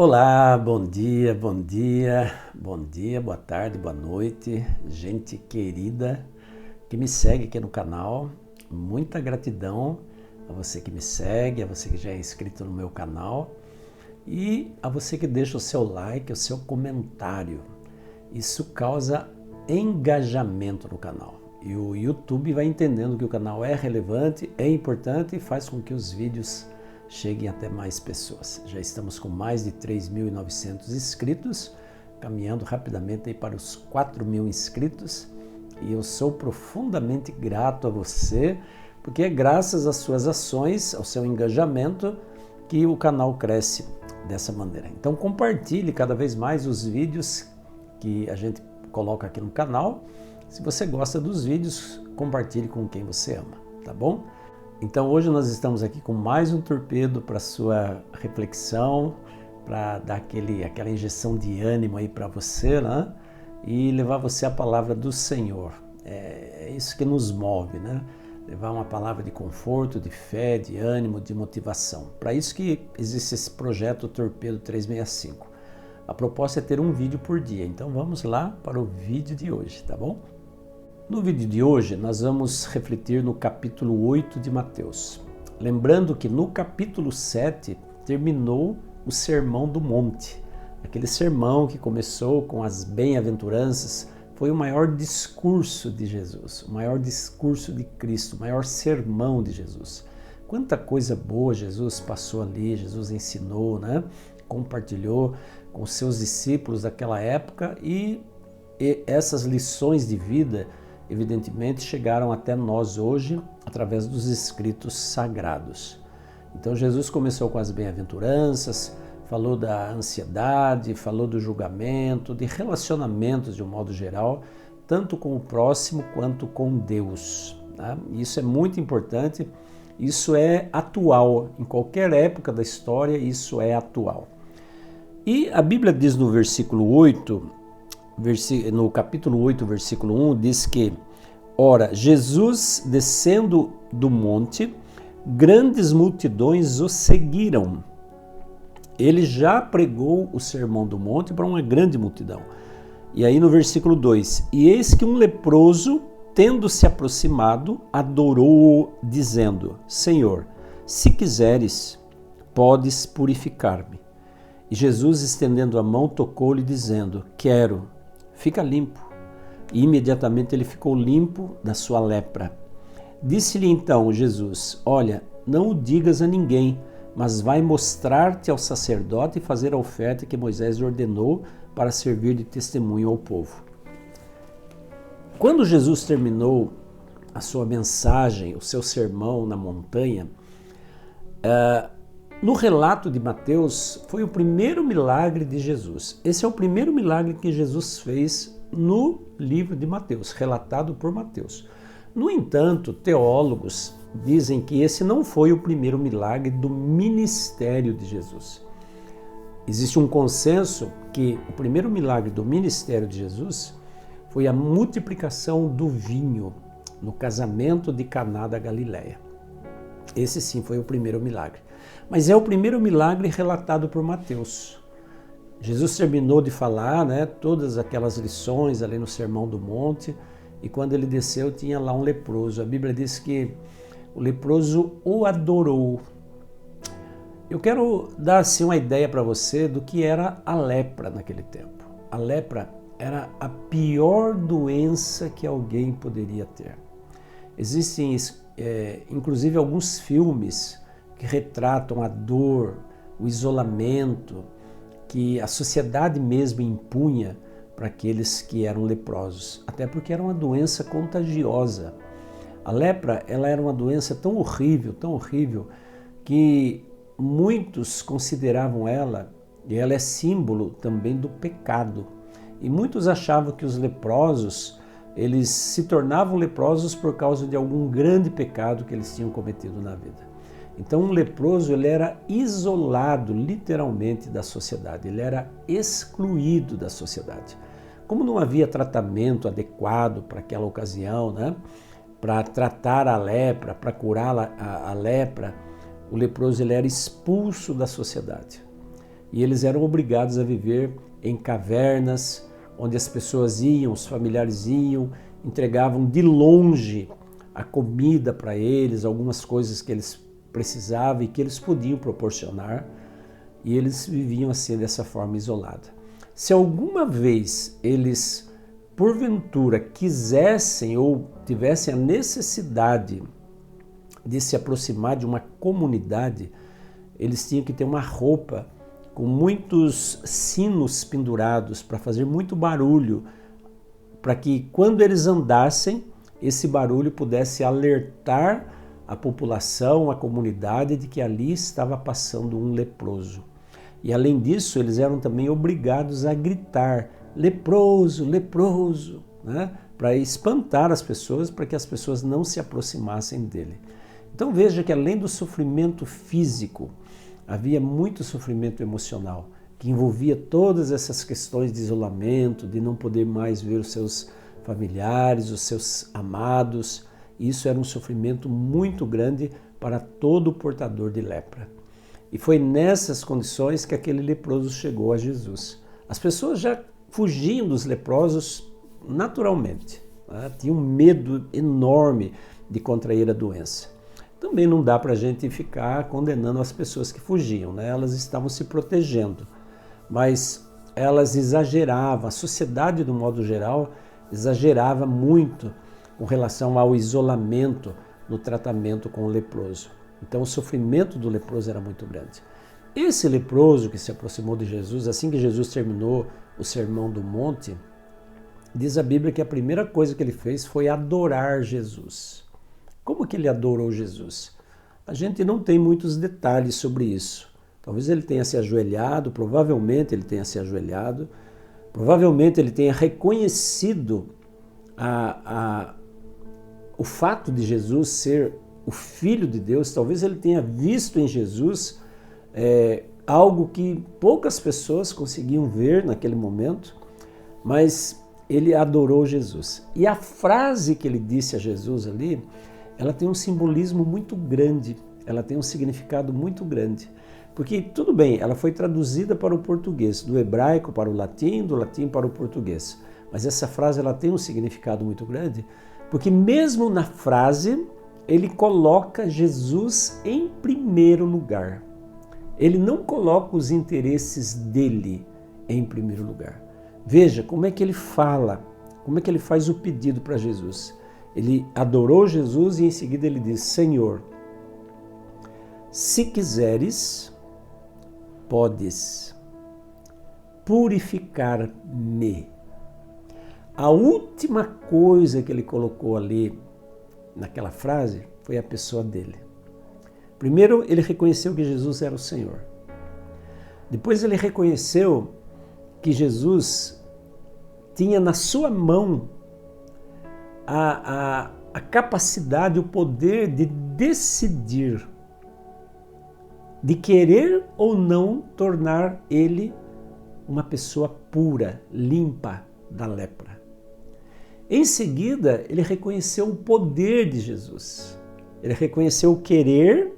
Olá, bom dia, boa tarde, boa noite, gente querida que me segue aqui no canal. Muita gratidão a você que me segue, a você que já é inscrito no meu canal e a você que deixa o seu like, o seu comentário. Isso causa engajamento no canal e o YouTube vai entendendo que o canal é relevante, é importante e faz com que os vídeos cheguem até mais pessoas. Já estamos com mais de 3.900 inscritos, caminhando rapidamente aí para os 4.000 inscritos, e eu sou profundamente grato a você, porque é graças às suas ações, ao seu engajamento, que o canal cresce dessa maneira. Então compartilhe cada vez mais os vídeos que a gente coloca aqui no canal. Se você gosta dos vídeos, compartilhe com quem você ama, tá bom? Então hoje nós estamos aqui com mais um torpedo para sua reflexão, para dar aquela injeção de ânimo aí para você, né? E levar você a palavra do Senhor. É isso que nos move, né? Levar uma palavra de conforto, de fé, de ânimo, de motivação. Para isso que existe esse projeto Torpedo 365. A proposta é ter um vídeo por dia, então vamos lá para o vídeo de hoje, tá bom? No vídeo de hoje, nós vamos refletir no capítulo 8 de Mateus. Lembrando que no capítulo 7 terminou o Sermão do Monte. Aquele sermão que começou com as bem-aventuranças, foi o maior discurso de Jesus, o maior discurso de Cristo, o maior sermão de Jesus. Quanta coisa boa Jesus passou ali, Jesus ensinou, né? Compartilhou com seus discípulos daquela época e essas lições de vida evidentemente chegaram até nós hoje através dos escritos sagrados. Então Jesus começou com as bem-aventuranças, falou da ansiedade, falou do julgamento, de relacionamentos de um modo geral, tanto com o próximo quanto com Deus, né? Isso é muito importante, isso é atual, em qualquer época da história isso é atual. E a Bíblia diz no versículo 8, no capítulo 8, versículo 1, diz que, ora, Jesus descendo do monte, grandes multidões o seguiram. Ele já pregou o sermão do monte para uma grande multidão. E aí no versículo 2, e eis que um leproso, tendo se aproximado, adorou-o, dizendo, Senhor, se quiseres, podes purificar-me. E Jesus, estendendo a mão, tocou-lhe, dizendo, quero, fica limpo. E imediatamente ele ficou limpo da sua lepra. Disse-lhe então Jesus, olha, não o digas a ninguém, mas vai mostrar-te ao sacerdote e fazer a oferta que Moisés ordenou para servir de testemunho ao povo. Quando Jesus terminou a sua mensagem, o seu sermão na montanha, no relato de Mateus, foi o primeiro milagre de Jesus. Esse é o primeiro milagre que Jesus fez no livro de Mateus, relatado por Mateus. No entanto, teólogos dizem que esse não foi o primeiro milagre do ministério de Jesus. Existe um consenso que o primeiro milagre do ministério de Jesus foi a multiplicação do vinho no casamento de Caná da Galileia. Esse sim foi o primeiro milagre. Mas é o primeiro milagre relatado por Mateus. Jesus terminou de falar, né, todas aquelas lições ali no Sermão do Monte, e quando ele desceu tinha lá um leproso. A Bíblia diz que o leproso o adorou. Eu quero dar assim uma ideia para você do que era a lepra naquele tempo. A lepra era a pior doença que alguém poderia ter. Existem inclusive alguns filmes que retratam a dor, o isolamento que a sociedade mesmo impunha para aqueles que eram leprosos, até porque era uma doença contagiosa. A lepra, ela era uma doença tão horrível, que muitos consideravam ela, e ela é símbolo também do pecado. E muitos achavam que os leprosos, eles se tornavam leprosos por causa de algum grande pecado que eles tinham cometido na vida. Então um leproso, ele era isolado literalmente da sociedade, ele era excluído da sociedade. Como não havia tratamento adequado para aquela ocasião, né? Para tratar a lepra, para curar a lepra, o leproso ele era expulso da sociedade. e eles eram obrigados a viver em cavernas, onde as pessoas iam, os familiares iam, entregavam de longe a comida para eles, algumas coisas que eles precisavam e que eles podiam proporcionar, e eles viviam assim dessa forma isolada. Se alguma vez eles, porventura, quisessem ou tivessem a necessidade de se aproximar de uma comunidade, eles tinham que ter uma roupa com muitos sinos pendurados para fazer muito barulho, para que quando eles andassem, esse barulho pudesse alertar a população, a comunidade, de que ali estava passando um leproso. E além disso, eles eram também obrigados a gritar, leproso, leproso, né? Para espantar as pessoas, para que as pessoas não se aproximassem dele. Então veja que além do sofrimento físico, havia muito sofrimento emocional, que envolvia todas essas questões de isolamento, de não poder mais ver os seus familiares, os seus amados. Isso era um sofrimento muito grande para todo portador de lepra. E foi nessas condições que aquele leproso chegou a Jesus. As pessoas já fugiam dos leprosos naturalmente, né? Tinham um medo enorme de contrair a doença. Também não dá para a gente ficar condenando as pessoas que fugiam, né? Elas estavam se protegendo, mas elas exageravam, a sociedade, do modo geral, exagerava muito com relação ao isolamento no tratamento com o leproso. Então o sofrimento do leproso era muito grande. Esse leproso que se aproximou de Jesus, assim que Jesus terminou o Sermão do Monte, diz a Bíblia que a primeira coisa que ele fez foi adorar Jesus. Como que ele adorou Jesus? A gente não tem muitos detalhes sobre isso. Talvez ele tenha se ajoelhado, provavelmente ele tenha se ajoelhado, provavelmente ele tenha reconhecido o fato de Jesus ser o Filho de Deus. Talvez ele tenha visto em Jesus algo que poucas pessoas conseguiam ver naquele momento, mas ele adorou Jesus. E a frase que ele disse a Jesus ali, ela tem um simbolismo muito grande, ela tem um significado muito grande. Porque, tudo bem, ela foi traduzida para o português, do hebraico para o latim, do latim para o português. Mas essa frase ela tem um significado muito grande, porque mesmo na frase, ele coloca Jesus em primeiro lugar. Ele não coloca os interesses dele em primeiro lugar. Veja como é que ele fala, como é que ele faz o pedido para Jesus. Ele adorou Jesus e em seguida ele diz: Senhor, se quiseres, podes purificar-me. A última coisa que ele colocou ali naquela frase foi a pessoa dele. Primeiro, ele reconheceu que Jesus era o Senhor. Depois ele reconheceu que Jesus tinha na sua mão a capacidade, o poder de decidir, de querer ou não tornar ele uma pessoa pura, limpa da lepra. Em seguida, ele reconheceu o poder de Jesus. Ele reconheceu o querer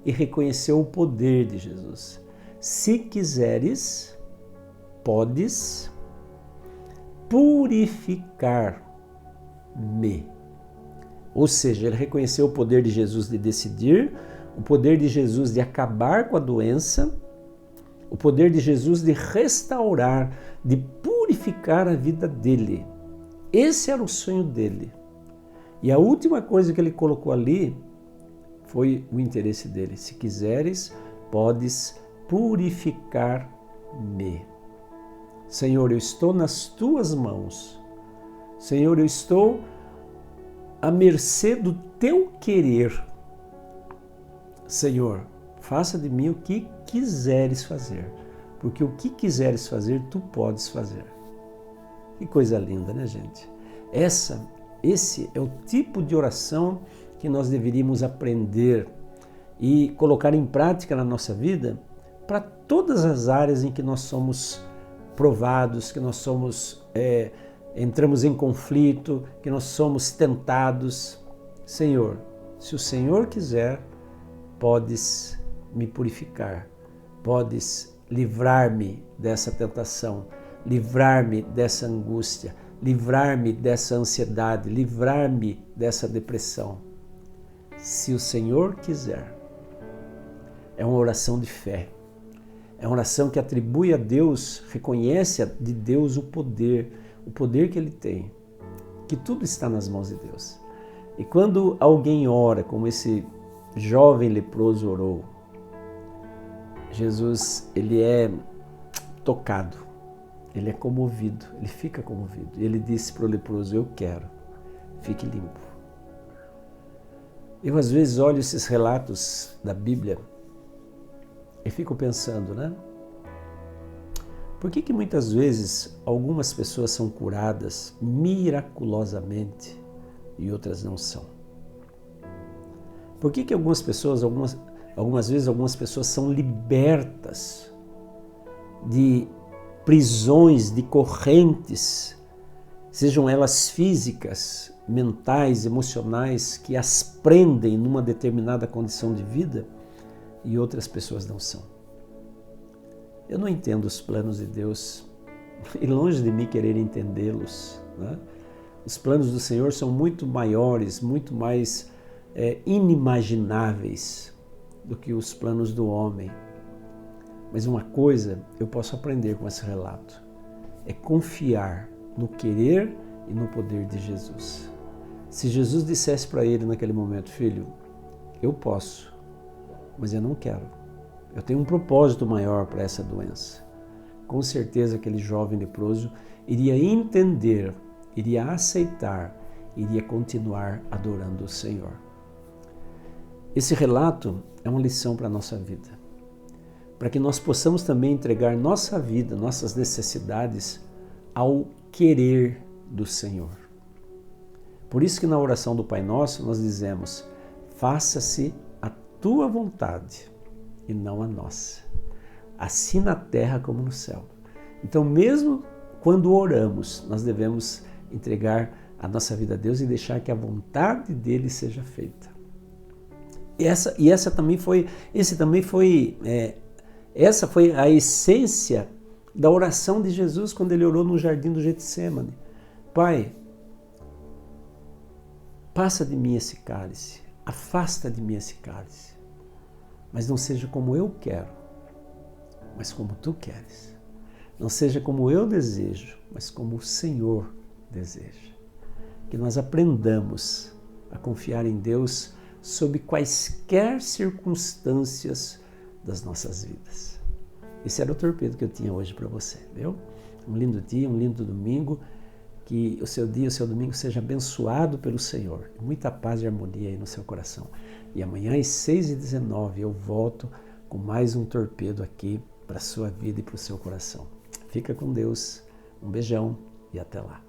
e reconheceu o poder de Jesus. Se quiseres, podes purificar-me. Ou seja, ele reconheceu o poder de Jesus de decidir, o poder de Jesus de acabar com a doença, o poder de Jesus de restaurar, de purificar a vida dele. Esse era o sonho dele. E a última coisa que ele colocou ali foi o interesse dele. Se quiseres, podes purificar-me. Senhor, eu estou nas tuas mãos. Senhor, eu estou à mercê do teu querer. Senhor, faça de mim o que quiseres fazer, porque o que quiseres fazer, tu podes fazer. Que coisa linda, né, gente? Esse é o tipo de oração que nós deveríamos aprender e colocar em prática na nossa vida para todas as áreas em que nós somos provados, que nós entramos em conflito, que nós somos tentados. Senhor, se o Senhor quiser, podes me purificar, podes livrar-me dessa tentação, livrar-me dessa angústia, livrar-me dessa ansiedade, livrar-me dessa depressão. Se o Senhor quiser. É uma oração de fé. É uma oração que atribui a Deus, reconhece de Deus o poder que Ele tem, que tudo está nas mãos de Deus. E quando alguém ora, como esse jovem leproso orou, Jesus, ele é tocado, ele é comovido, ele fica comovido. E ele disse para o leproso: eu quero, fique limpo. Eu às vezes olho esses relatos da Bíblia e fico pensando, né? Por que muitas vezes algumas pessoas são curadas miraculosamente e outras não são? Por que algumas pessoas, algumas vezes algumas pessoas são libertas de prisões, de correntes, sejam elas físicas, mentais, emocionais, que as prendem numa determinada condição de vida e outras pessoas não são? Eu não entendo os planos de Deus e longe de mim querer entendê-los, né? Os planos do Senhor são muito maiores, muito mais inimagináveis do que os planos do homem. Mas uma coisa eu posso aprender com esse relato, é confiar no querer e no poder de Jesus. Se Jesus dissesse para ele naquele momento: filho, eu posso, mas eu não quero. Eu tenho um propósito maior para essa doença. Com certeza aquele jovem leproso iria entender, iria aceitar, iria continuar adorando o Senhor. Esse relato é uma lição para a nossa vida, para que nós possamos também entregar nossa vida, nossas necessidades ao querer do Senhor. Por isso que na oração do Pai Nosso nós dizemos: faça-se a tua vontade e não a nossa, assim na terra como no céu. Então, mesmo quando oramos, nós devemos entregar a nossa vida a Deus e deixar que a vontade dele seja feita. Essa foi a essência da oração de Jesus quando ele orou no jardim do Getsêmani. Pai, passa de mim esse cálice, afasta de mim esse cálice, mas não seja como eu quero, mas como tu queres. Não seja como eu desejo, mas como o Senhor deseja. Que nós aprendamos a confiar em Deus sob quaisquer circunstâncias das nossas vidas. Esse era o torpedo que eu tinha hoje para você, viu? Um lindo dia, um lindo domingo. Que o seu dia, o seu domingo seja abençoado pelo Senhor. Muita paz e harmonia aí no seu coração. E amanhã às 6h19 eu volto com mais um torpedo aqui para a sua vida e para o seu coração. Fica com Deus. Um beijão e até lá.